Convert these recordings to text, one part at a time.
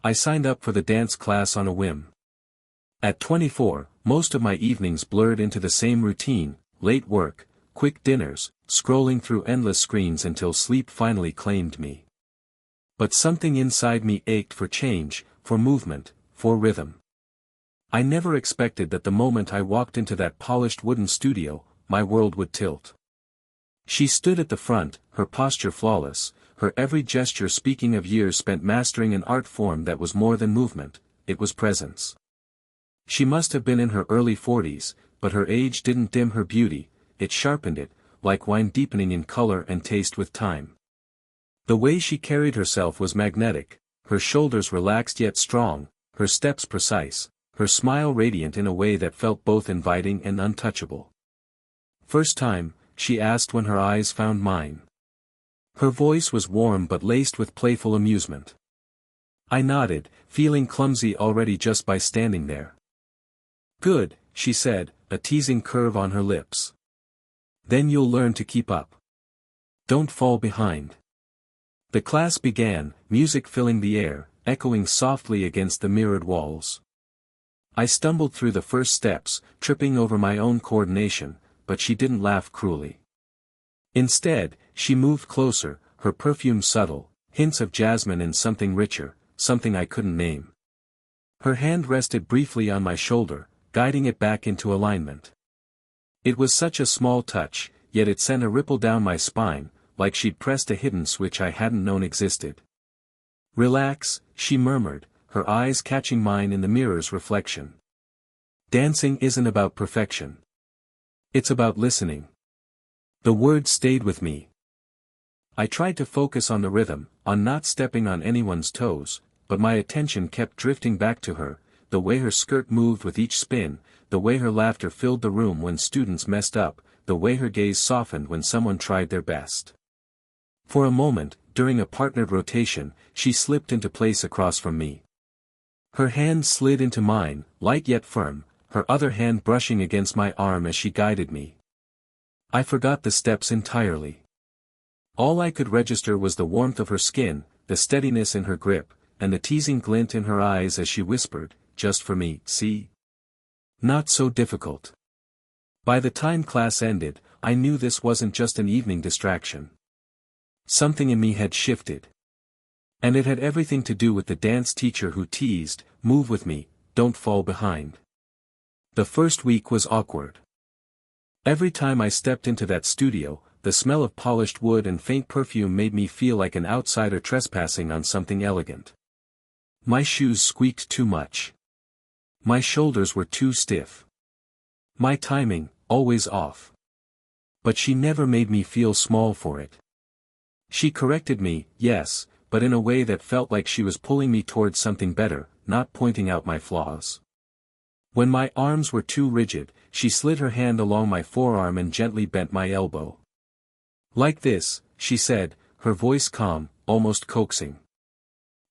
I signed up for the dance class on a whim. At 24, most of my evenings blurred into the same routine: late work, quick dinners, scrolling through endless screens until sleep finally claimed me. But something inside me ached for change, for movement, for rhythm. I never expected that the moment I walked into that polished wooden studio, my world would tilt. She stood at the front, her posture flawless, her every gesture speaking of years spent mastering an art form that was more than movement, it was presence. She must have been in her early 40s, but her age didn't dim her beauty, it sharpened it, like wine deepening in color and taste with time. The way she carried herself was magnetic, her shoulders relaxed yet strong, her steps precise, her smile radiant in a way that felt both inviting and untouchable. "First time?" she asked when her eyes found mine. Her voice was warm but laced with playful amusement. I nodded, feeling clumsy already just by standing there. "Good," she said, a teasing curve on her lips. "Then you'll learn to keep up. Don't fall behind." The class began, music filling the air, echoing softly against the mirrored walls. I stumbled through the first steps, tripping over my own coordination, but she didn't laugh cruelly. Instead, she moved closer, her perfume subtle, hints of jasmine and something richer, something I couldn't name. Her hand rested briefly on my shoulder, guiding it back into alignment. It was such a small touch, yet it sent a ripple down my spine, like she'd pressed a hidden switch I hadn't known existed. "Relax," she murmured, her eyes catching mine in the mirror's reflection. "Dancing isn't about perfection. It's about listening." The words stayed with me. I tried to focus on the rhythm, on not stepping on anyone's toes, but my attention kept drifting back to her, the way her skirt moved with each spin, the way her laughter filled the room when students messed up, the way her gaze softened when someone tried their best. For a moment, during a partnered rotation, she slipped into place across from me. Her hand slid into mine, light yet firm, her other hand brushing against my arm as she guided me. I forgot the steps entirely. All I could register was the warmth of her skin, the steadiness in her grip, and the teasing glint in her eyes as she whispered, "Just for me, see? Not so difficult." By the time class ended, I knew this wasn't just an evening distraction. Something in me had shifted. And it had everything to do with the dance teacher who teased, "Move with me, don't fall behind." The first week was awkward. Every time I stepped into that studio, the smell of polished wood and faint perfume made me feel like an outsider trespassing on something elegant. My shoes squeaked too much. My shoulders were too stiff. My timing, always off. But she never made me feel small for it. She corrected me, yes, but in a way that felt like she was pulling me towards something better, not pointing out my flaws. When my arms were too rigid, she slid her hand along my forearm and gently bent my elbow. "Like this," she said, her voice calm, almost coaxing.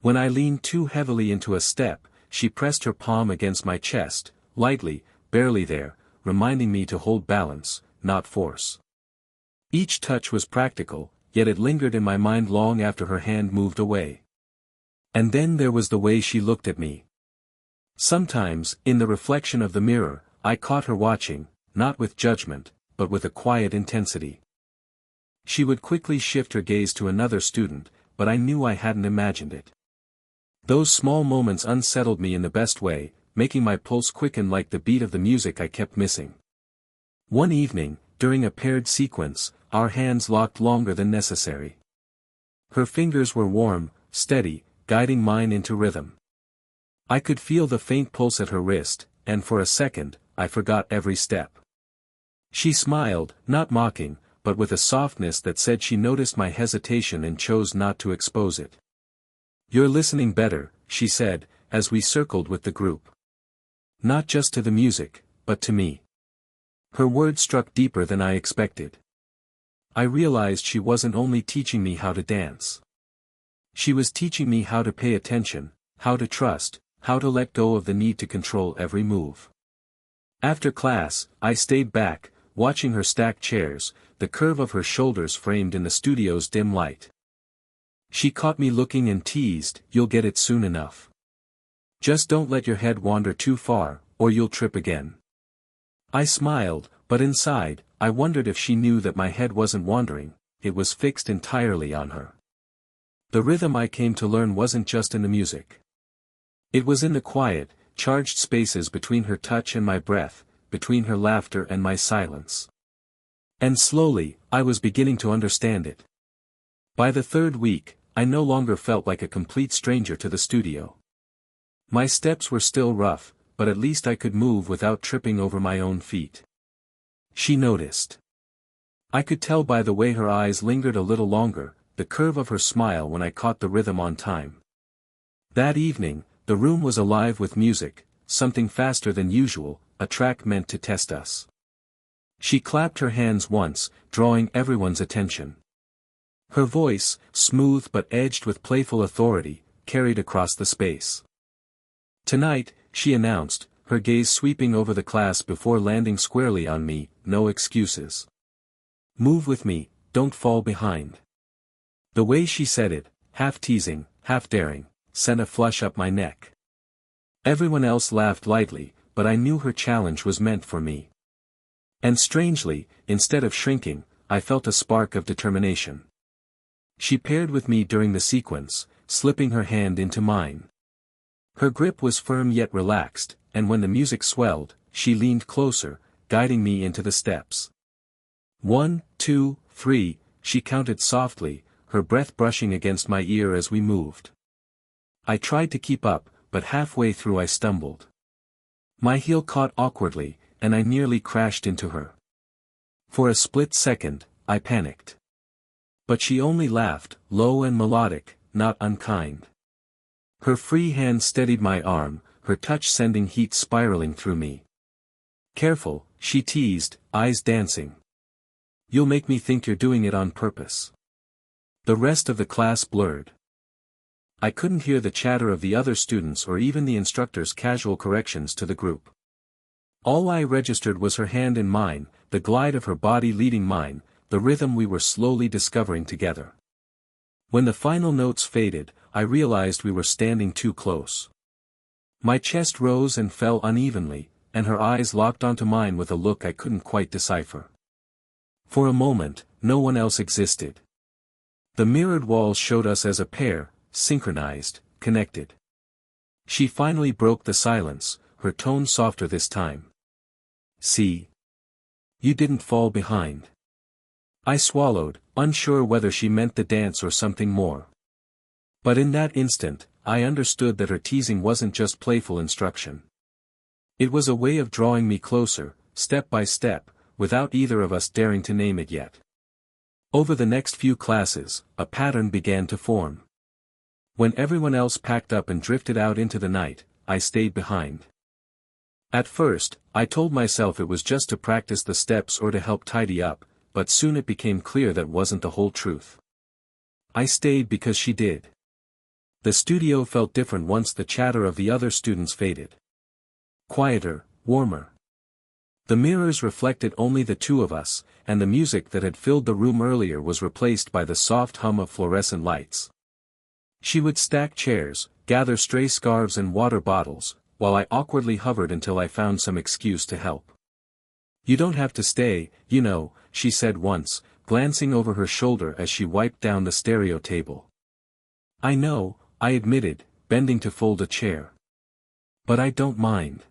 When I leaned too heavily into a step, she pressed her palm against my chest, lightly, barely there, reminding me to hold balance, not force. Each touch was practical, yet it lingered in my mind long after her hand moved away. And then there was the way she looked at me. Sometimes, in the reflection of the mirror, I caught her watching, not with judgment, but with a quiet intensity. She would quickly shift her gaze to another student, but I knew I hadn't imagined it. Those small moments unsettled me in the best way, making my pulse quicken like the beat of the music I kept missing. One evening, during a paired sequence, our hands locked longer than necessary. Her fingers were warm, steady, guiding mine into rhythm. I could feel the faint pulse at her wrist, and for a second, I forgot every step. She smiled, not mocking, but with a softness that said she noticed my hesitation and chose not to expose it. "You're listening better," she said, as we circled with the group. Not just to the music, but to me. Her words struck deeper than I expected. I realized she wasn't only teaching me how to dance. She was teaching me how to pay attention, how to trust, how to let go of the need to control every move. After class, I stayed back, watching her stack chairs, the curve of her shoulders framed in the studio's dim light. She caught me looking and teased, "You'll get it soon enough." Just don't let your head wander too far, or you'll trip again. I smiled, but inside, I wondered if she knew that my head wasn't wandering, it was fixed entirely on her. The rhythm I came to learn wasn't just in the music. It was in the quiet, charged spaces between her touch and my breath, between her laughter and my silence. And slowly, I was beginning to understand it. By the third week, I no longer felt like a complete stranger to the studio. My steps were still rough, but at least I could move without tripping over my own feet. She noticed. I could tell by the way her eyes lingered a little longer, the curve of her smile when I caught the rhythm on time. That evening, the room was alive with music, something faster than usual, a track meant to test us. She clapped her hands once, drawing everyone's attention. Her voice, smooth but edged with playful authority, carried across the space. Tonight, she announced, her gaze sweeping over the class before landing squarely on me, no excuses. Move with me, don't fall behind. The way she said it, half teasing, half daring, sent a flush up my neck. Everyone else laughed lightly, but I knew her challenge was meant for me. And strangely, instead of shrinking, I felt a spark of determination. She paired with me during the sequence, slipping her hand into mine. Her grip was firm yet relaxed, and when the music swelled, she leaned closer, guiding me into the steps. 1, 2, 3, she counted softly, her breath brushing against my ear as we moved. I tried to keep up, but halfway through I stumbled. My heel caught awkwardly, and I nearly crashed into her. For a split second, I panicked. But she only laughed, low and melodic, not unkind. Her free hand steadied my arm, her touch sending heat spiraling through me. Careful, she teased, eyes dancing. You'll make me think you're doing it on purpose. The rest of the class blurred. I couldn't hear the chatter of the other students or even the instructor's casual corrections to the group. All I registered was her hand in mine, the glide of her body leading mine, the rhythm we were slowly discovering together. When the final notes faded, I realized we were standing too close. My chest rose and fell unevenly, and her eyes locked onto mine with a look I couldn't quite decipher. For a moment, no one else existed. The mirrored walls showed us as a pair, synchronized, connected. She finally broke the silence, her tone softer this time. See? You didn't fall behind. I swallowed, unsure whether she meant the dance or something more. But in that instant, I understood that her teasing wasn't just playful instruction. It was a way of drawing me closer, step by step, without either of us daring to name it yet. Over the next few classes, a pattern began to form. When everyone else packed up and drifted out into the night, I stayed behind. At first, I told myself it was just to practice the steps or to help tidy up, but soon it became clear that wasn't the whole truth. I stayed because she did. The studio felt different once the chatter of the other students faded. Quieter, warmer. The mirrors reflected only the two of us, and the music that had filled the room earlier was replaced by the soft hum of fluorescent lights. She would stack chairs, gather stray scarves and water bottles, while I awkwardly hovered until I found some excuse to help. You don't have to stay, you know, she said once, glancing over her shoulder as she wiped down the stereo table. I know, I admitted, bending to fold a chair. But I don't mind.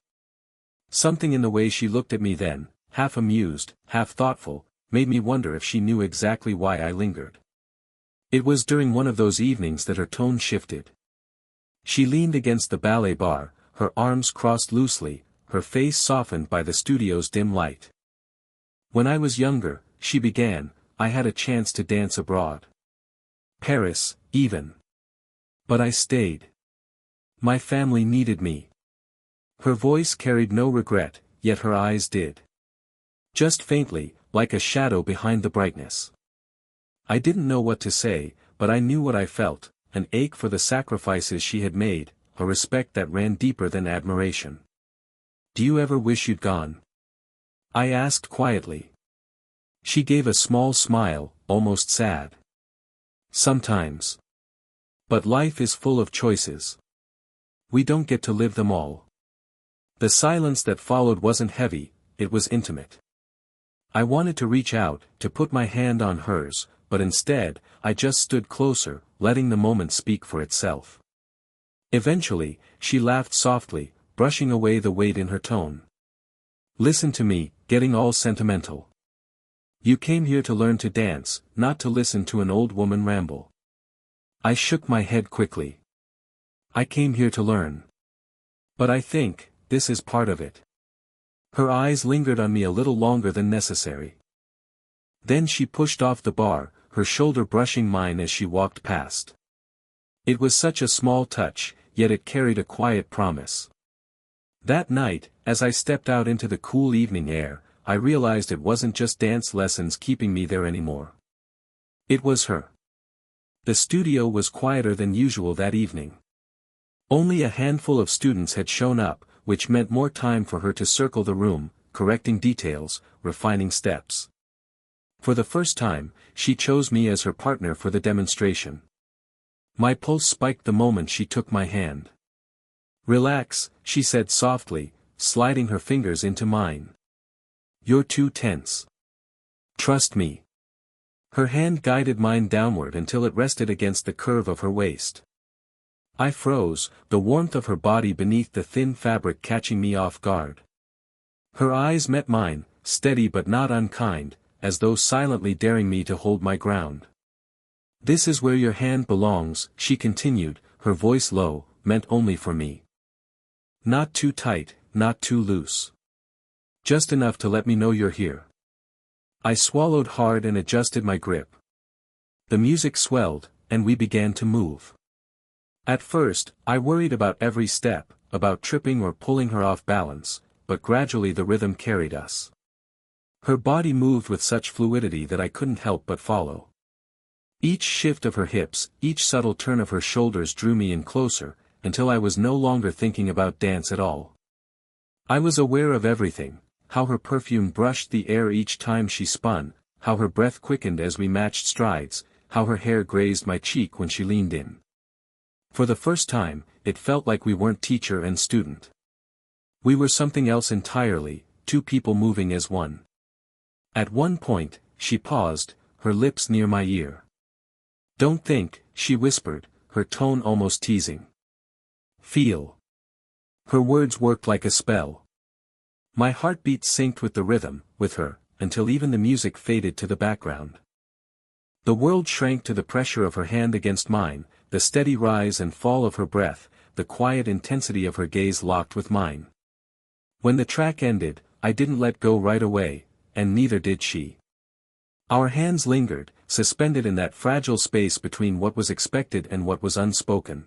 Something in the way she looked at me then, half amused, half thoughtful, made me wonder if she knew exactly why I lingered. It was during one of those evenings that her tone shifted. She leaned against the ballet bar, her arms crossed loosely, her face softened by the studio's dim light. When I was younger, she began, I had a chance to dance abroad. Paris, even. But I stayed. My family needed me. Her voice carried no regret, yet her eyes did. Just faintly, like a shadow behind the brightness. I didn't know what to say, but I knew what I felt, an ache for the sacrifices she had made, a respect that ran deeper than admiration. Do you ever wish you'd gone? I asked quietly. She gave a small smile, almost sad. Sometimes. But life is full of choices. We don't get to live them all. The silence that followed wasn't heavy, it was intimate. I wanted to reach out, to put my hand on hers, but instead, I just stood closer, letting the moment speak for itself. Eventually, she laughed softly, brushing away the weight in her tone. Listen to me, getting all sentimental. You came here to learn to dance, not to listen to an old woman ramble. I shook my head quickly. I came here to learn. But I think, this is part of it. Her eyes lingered on me a little longer than necessary. Then she pushed off the bar, her shoulder brushing mine as she walked past. It was such a small touch, yet it carried a quiet promise. That night, as I stepped out into the cool evening air, I realized it wasn't just dance lessons keeping me there anymore. It was her. The studio was quieter than usual that evening. Only a handful of students had shown up, which meant more time for her to circle the room, correcting details, refining steps. For the first time, she chose me as her partner for the demonstration. My pulse spiked the moment she took my hand. Relax, she said softly, sliding her fingers into mine. You're too tense. Trust me. Her hand guided mine downward until it rested against the curve of her waist. I froze, the warmth of her body beneath the thin fabric catching me off guard. Her eyes met mine, steady but not unkind, as though silently daring me to hold my ground. This is where your hand belongs, she continued, her voice low, meant only for me. Not too tight, not too loose. Just enough to let me know you're here. I swallowed hard and adjusted my grip. The music swelled, and we began to move. At first, I worried about every step, about tripping or pulling her off balance, but gradually the rhythm carried us. Her body moved with such fluidity that I couldn't help but follow. Each shift of her hips, each subtle turn of her shoulders drew me in closer, until I was no longer thinking about dance at all. I was aware of everything, how her perfume brushed the air each time she spun, how her breath quickened as we matched strides, how her hair grazed my cheek when she leaned in. For the first time, it felt like we weren't teacher and student. We were something else entirely, two people moving as one. At one point, she paused, her lips near my ear. Don't think, she whispered, her tone almost teasing. Feel. Her words worked like a spell. My heartbeat synced with the rhythm, with her, until even the music faded to the background. The world shrank to the pressure of her hand against mine, the steady rise and fall of her breath, the quiet intensity of her gaze locked with mine. When the track ended, I didn't let go right away, and neither did she. Our hands lingered, suspended in that fragile space between what was expected and what was unspoken.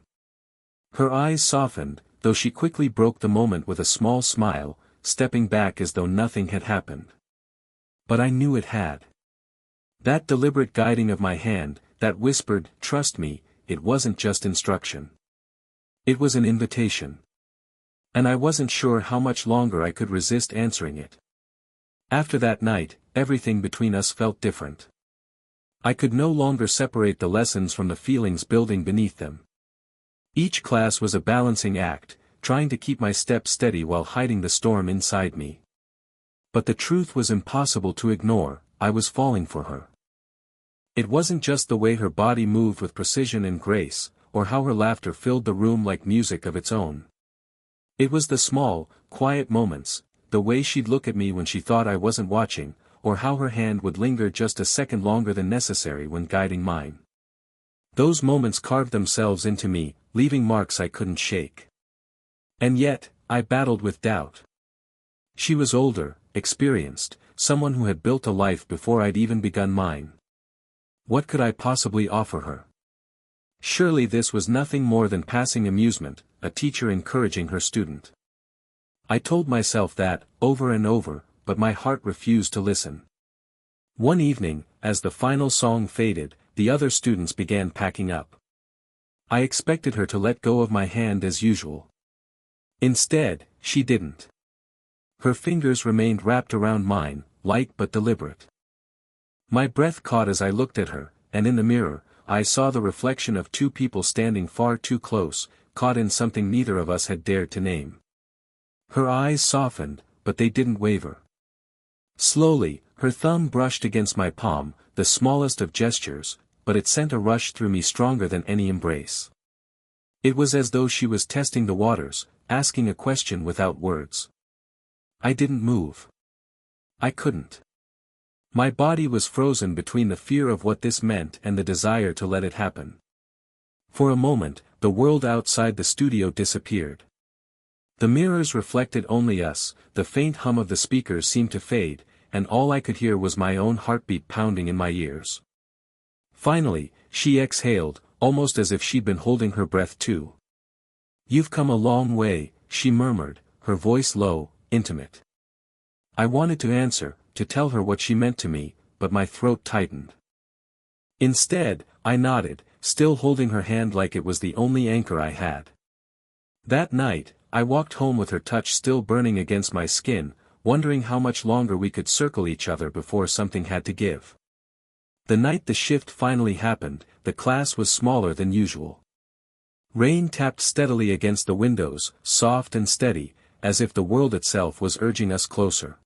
Her eyes softened, though she quickly broke the moment with a small smile, stepping back as though nothing had happened. But I knew it had. That deliberate guiding of my hand, that whispered, "Trust me," it wasn't just instruction. It was an invitation. And I wasn't sure how much longer I could resist answering it. After that night, everything between us felt different. I could no longer separate the lessons from the feelings building beneath them. Each class was a balancing act, trying to keep my steps steady while hiding the storm inside me. But the truth was impossible to ignore, I was falling for her. It wasn't just the way her body moved with precision and grace, or how her laughter filled the room like music of its own. It was the small, quiet moments, the way she'd look at me when she thought I wasn't watching, or how her hand would linger just a second longer than necessary when guiding mine. Those moments carved themselves into me, leaving marks I couldn't shake. And yet, I battled with doubt. She was older, experienced, someone who had built a life before I'd even begun mine. What could I possibly offer her? Surely this was nothing more than passing amusement, a teacher encouraging her student. I told myself that, over and over, but my heart refused to listen. One evening, as the final song faded, the other students began packing up. I expected her to let go of my hand as usual. Instead, she didn't. Her fingers remained wrapped around mine, light but deliberate. My breath caught as I looked at her, and in the mirror, I saw the reflection of two people standing far too close, caught in something neither of us had dared to name. Her eyes softened, but they didn't waver. Slowly, her thumb brushed against my palm, the smallest of gestures, but it sent a rush through me stronger than any embrace. It was as though she was testing the waters, asking a question without words. I didn't move. I couldn't. My body was frozen between the fear of what this meant and the desire to let it happen. For a moment, the world outside the studio disappeared. The mirrors reflected only us, the faint hum of the speakers seemed to fade, and all I could hear was my own heartbeat pounding in my ears. Finally, she exhaled, almost as if she'd been holding her breath too. "You've come a long way," she murmured, her voice low, intimate. I wanted to answer, to tell her what she meant to me, but my throat tightened. Instead, I nodded, still holding her hand like it was the only anchor I had. That night, I walked home with her touch still burning against my skin, wondering how much longer we could circle each other before something had to give. The night the shift finally happened, the class was smaller than usual. Rain tapped steadily against the windows, soft and steady, as if the world itself was urging us closer.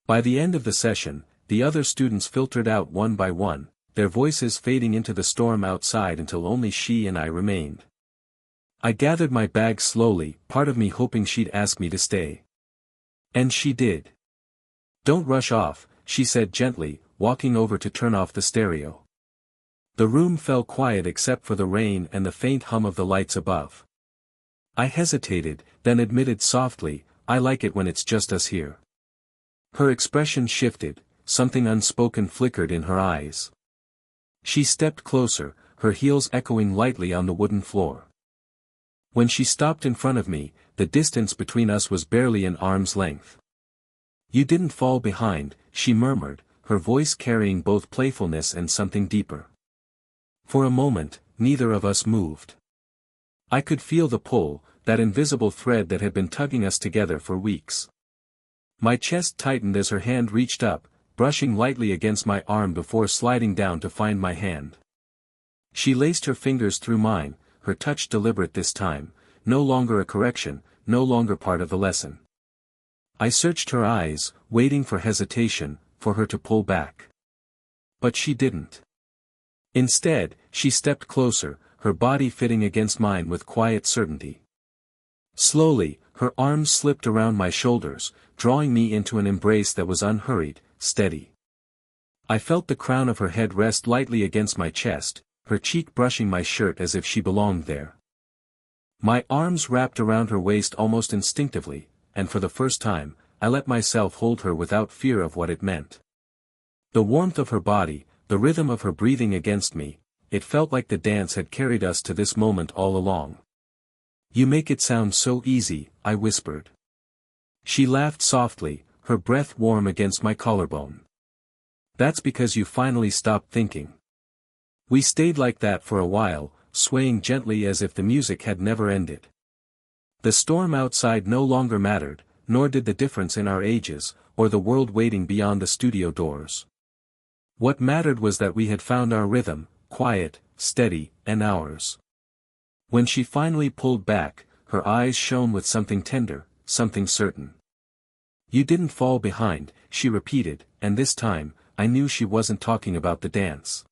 By the end of the session, the other students filtered out one by one, their voices fading into the storm outside until only she and I remained. I gathered my bag slowly, part of me hoping she'd ask me to stay. And she did. "Don't rush off," she said gently, walking over to turn off the stereo. The room fell quiet except for the rain and the faint hum of the lights above. I hesitated, then admitted softly, "I like it when it's just us here." Her expression shifted, something unspoken flickered in her eyes. She stepped closer, her heels echoing lightly on the wooden floor. When she stopped in front of me, the distance between us was barely an arm's length. "You didn't fall behind," she murmured, her voice carrying both playfulness and something deeper. For a moment, neither of us moved. I could feel the pull, that invisible thread that had been tugging us together for weeks. My chest tightened as her hand reached up, brushing lightly against my arm before sliding down to find my hand. She laced her fingers through mine, her touch deliberate this time, no longer a correction, no longer part of the lesson. I searched her eyes, waiting for hesitation, for her to pull back. But she didn't. Instead, she stepped closer, her body fitting against mine with quiet certainty. Slowly, her arms slipped around my shoulders, drawing me into an embrace that was unhurried, steady. I felt the crown of her head rest lightly against my chest, her cheek brushing my shirt as if she belonged there. My arms wrapped around her waist almost instinctively, and for the first time, I let myself hold her without fear of what it meant. The warmth of her body, the rhythm of her breathing against me, it felt like the dance had carried us to this moment all along. "You make it sound so easy," I whispered. She laughed softly, her breath warm against my collarbone. "That's because you finally stopped thinking." We stayed like that for a while, swaying gently as if the music had never ended. The storm outside no longer mattered, nor did the difference in our ages, or the world waiting beyond the studio doors. What mattered was that we had found our rhythm, quiet, steady, and ours. When she finally pulled back, her eyes shone with something tender, something certain. "You didn't fall behind," she repeated, and this time, I knew she wasn't talking about the dance.